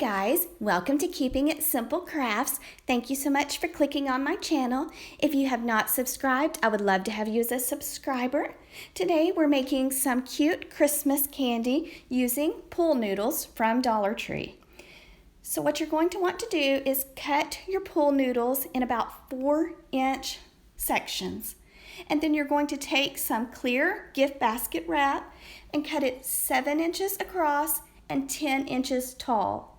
guys, welcome to Keeping It Simple Crafts. Thank you so much for clicking on my channel. If you have not subscribed, I would love to have you as a subscriber. Today we're making some cute Christmas candy using pool noodles from Dollar Tree. So what you're going to want to do is cut your pool noodles in about 4-inch sections. And then you're going to take some clear gift basket wrap and cut it 7 inches across and 10 inches tall.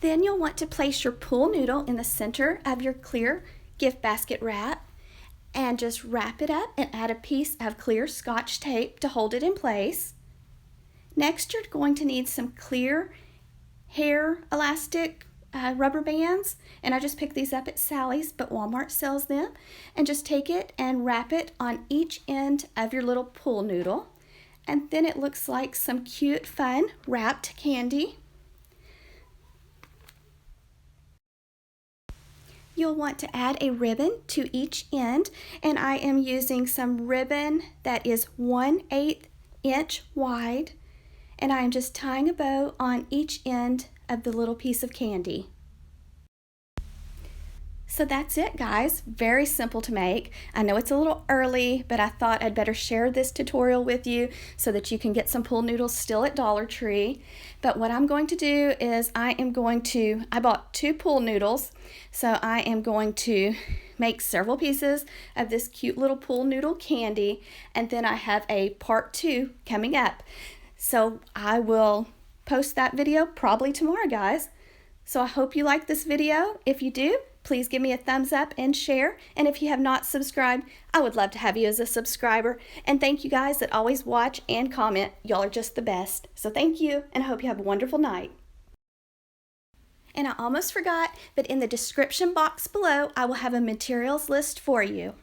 Then you'll want to place your pool noodle in the center of your clear gift basket wrap and just wrap it up and add a piece of clear Scotch tape to hold it in place. Next, you're going to need some clear hair elastic rubber bands, and I just picked these up at Sally's, but Walmart sells them. And just take it and wrap it on each end of your little pool noodle, and then it looks like some cute, fun wrapped candy. You'll want to add a ribbon to each end, and I am using some ribbon that is 1/8 inch wide, and I'm just tying a bow on each end of the little piece of candy. So that's it, guys. Very simple to make. I know it's a little early, but I thought I'd better share this tutorial with you so that you can get some pool noodles still at Dollar Tree. But what I'm going to do is I bought 2 pool noodles, so I am going to make several pieces of this cute little pool noodle candy, and then I have a part 2 coming up. So I will post that video probably tomorrow, guys. So I hope you like this video. If you do, please give me a thumbs up and share. And if you have not subscribed, I would love to have you as a subscriber. And thank you guys that always watch and comment. Y'all are just the best. So thank you, and I hope you have a wonderful night. And I almost forgot, but in the description box below, I will have a materials list for you.